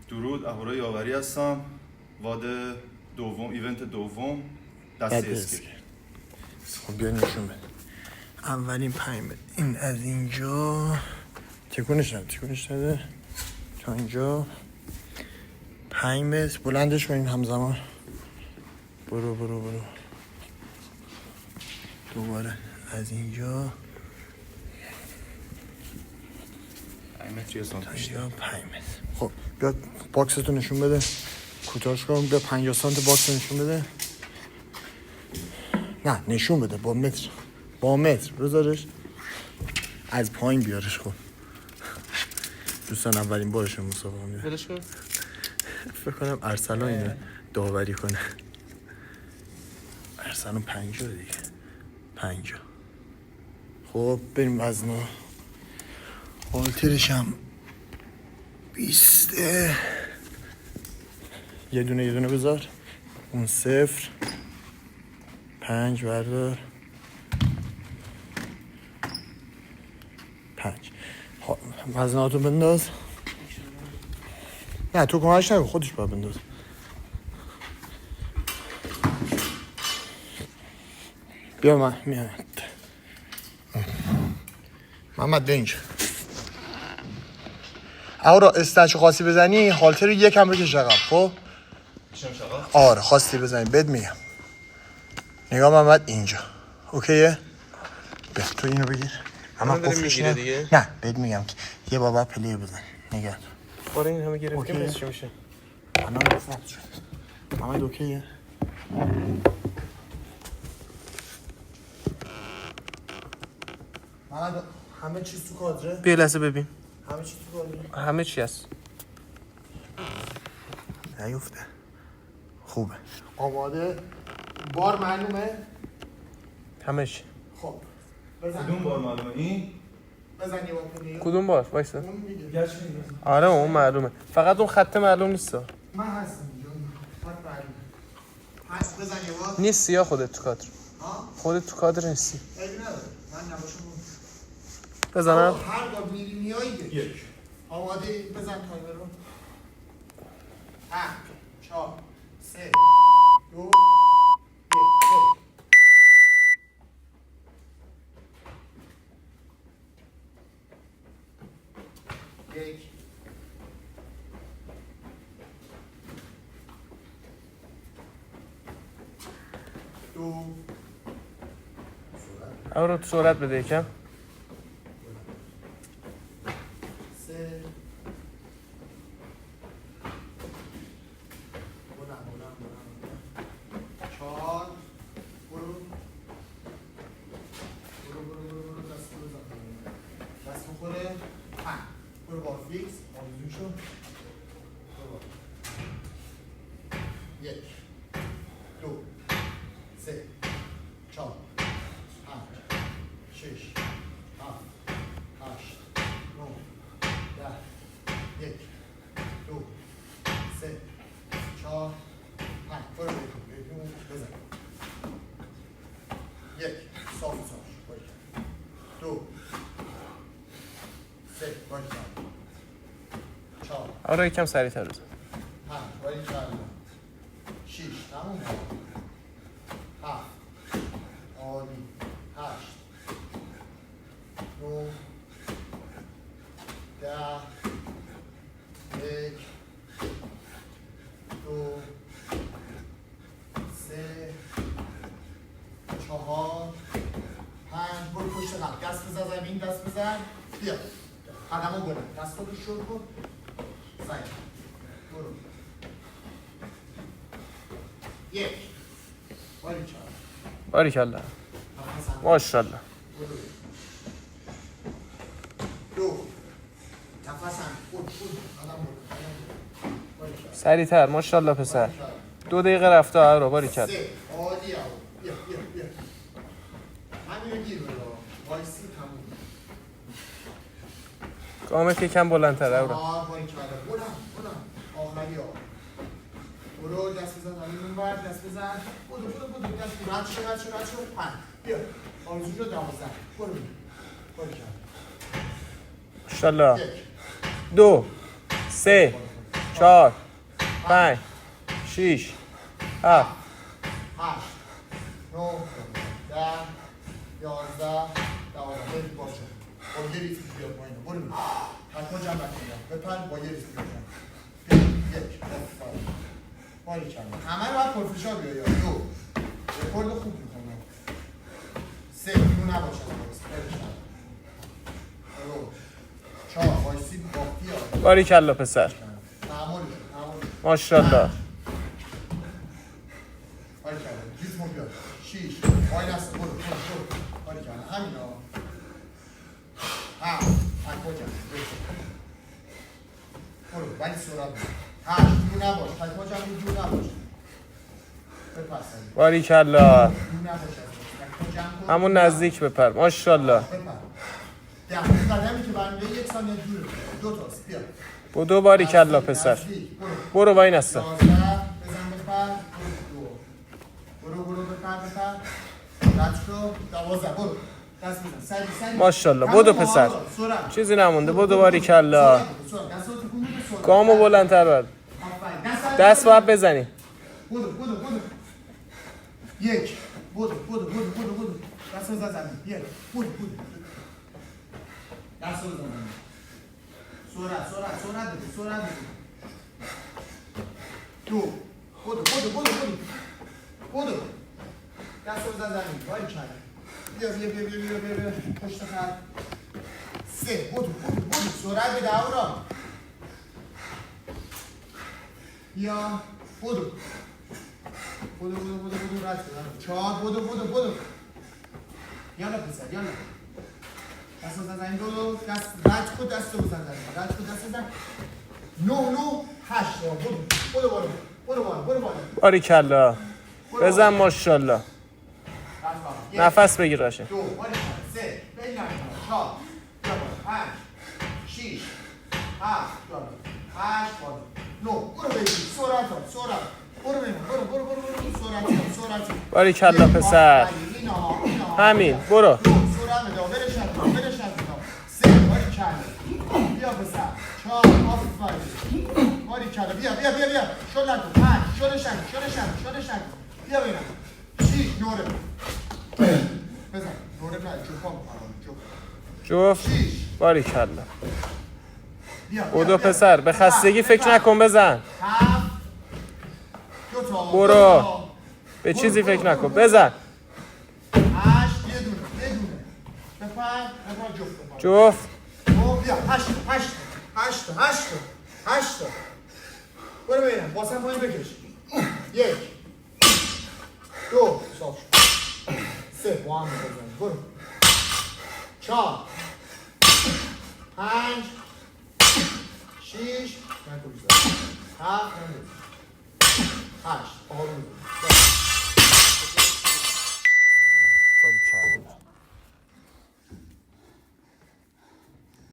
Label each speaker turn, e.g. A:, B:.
A: درود، اهورا یاوری هستم. واد دوم، ایونت دوم دسته اسکی.
B: خب بیا نشون بده. اولین 5 متر این از اینجا تکونش نده تا اینجا 5 متر بلندش کنین همزمان. برو دوباره از اینجا
A: 5 متر یه سانتی بیشتر.
B: 5 متر. خب بیا باکستو نشون بده. کوتاهش کن. بیا 50 سانت باکس نشون بده. نه نشون بده با متر بذارش از پایین بیارش. خب دوستان اولین بارشون مسابقه میره.
C: ولش کن.
B: فکر کنم ارسلان اینه داوری کنه. ارسلان 50 دیگه 50. خب بریم وزنا. هالترش هم 20. یه دونه بذار. اون 0 5 بردار 5. وزناتو بنداز. نه تو کمکش نکن، خودش باید بنداز. بیا من میاد محمد بیا اینجا. اورا استنچو خواستی بزنی هالتر رو یکم بکش عقب. خب آره خواستی بزنی بد میگم. نگاه محمد اینجا اوکیه. بیا تو اینو بگیر. اما قفلش نه بد میگم که یه بابا پلی بزن. نگاه
C: آره این همه گرفتیم بس چی میشه؟
B: الان رفت شد. محمد اوکیه. محمد همه چیز تو کادره.
C: بیا لحظه ببین.
B: همه چیز تو کادره.
C: همه چی هست.
B: نیفته. خوبه. آماده. بار معلومه؟
C: همه چی.
B: خب.
A: کدوم بار معلومه این؟
B: بزن یه واپنی.
C: کدوم بار؟ وایسا.
B: اون میگه.
A: گچ میگه.
C: آره اون معلومه. فقط اون خط معلوم نیست.
B: من هستم اینجا. خط معلومه. هست بزن یه وار.
C: نیستی یا خودت تو کادر؟
B: ها؟
C: خودت تو کادر نیستی.
B: عیبی نداره. من نباشم.
C: بزنم.
B: هر بار میری میای یک. آماده بزن تایمر رو. 8 4 3 2 1 2
C: آره تو سرعت بده یکم.
B: 3 4 برو دست بخوره 5 برو با فیکس آویزون شو. 1 2 3 4 5 6 7 8 9 10 1 2 3 4 5 برو بزن. 1 صاف باشه. 2 3 باشه. 4
C: آره یکم سریع‌تر بزن.
B: 5 باشه. 6 تموم. 7 عالی. 8 9 10 1 2 3 4 5 برو پشت قبل. دست بزن زمین. دست بزن. بیا قدمو بلند. دست رو شل کن. زن برو. 1
C: باریکلا. ماشاءالله.
B: 2 نفسم خود قدم برو.
C: سریع‌تر ماشاءالله پسر. 2 دقیقه رفته آره باریکلا.
B: 3 عالی. بیا همینو گیر بده. وایسی تموم.
C: قامت یکم بلندتر آره.
B: باریکلا. بلند. آخری ها. برو دست بزن همین اون ور. دست بزن. برو دست رد شو. 5 بیا آرزو رو 12 برو. باریکلا.
C: ماشاءالله. 2 3 4 5 6 7
B: 8 9 10 11 12 برید باشه با یه ریسک بیاد پایین برو بید حتما جمع بکنیم بپر با یه ریسک بیاد پایین یک باری کردم همه رو باید پرفشار بیاید 2 رکورد خوب میکنم 3 بیرون نباشه 4 وایسی باقی ها
C: باریکلا پسر
B: تعاملش
C: ماشاءالله
B: باری کردم ریتمو بیاد 6 وای نسته برو باری کردم همین ها 7 تکا جمع برو ولی سرعت بود 8 جور نباش تکا جمع جور نباش بپسنید
C: باریکلا
B: جور نباش تکا جمع کن
C: همون نزدیک بپر ماشاءالله
B: بپر 10 قدمی که برمیده 1 ثانیه دوره 2 تاست بیا
C: بودو باریکلا پسر برو وای نسته
B: 11 بزن بپر برو بپر رد شو 12 برو دست بزن سری
C: ماشاءالله بودو پسر چیزی نمونده بودو باریکلا گامو بلندتر بر دست باید بزنی
B: بودو یک بودو دست بزن زمین یک بودو دست بزن زمین سرعت بده 2 بودو دست بزن زمین باری کرد بیا پشت خط 3 بودو سرعت بده اورا بیا بودو رد کن 4 بودو یالا پسر یالا دست بزن زمین 2 دست رد کن دست بزن زمین 9 8 برو بالا
C: باریکلا بزن ماشاءالله نفس بگیر باشه
B: 2 3 4 5 6 7 8 9 برو بگیر سرعت برو سرعت
C: باریکلا پسر همین برو
B: سرعت بده 3 باریکلا بیا پسر 4 آفرین باریکلا بیا شل نکن 5 شلش نکن بیا ببینم 6 نوره بزن نوره نه
C: جفت
B: 6
C: باریکلا
B: بیا
C: بودو پسر به خستگی فکر نکن بزن
B: 7 2 تا
C: برو به چیزی فکر نکن بزن
B: 8 یه دونه بپر
C: جفت
B: بیا 8 برو ببینم واسه پایین بکش 1 2 صاف 3 با هم بزن برو 4 5 6 7 8 آروم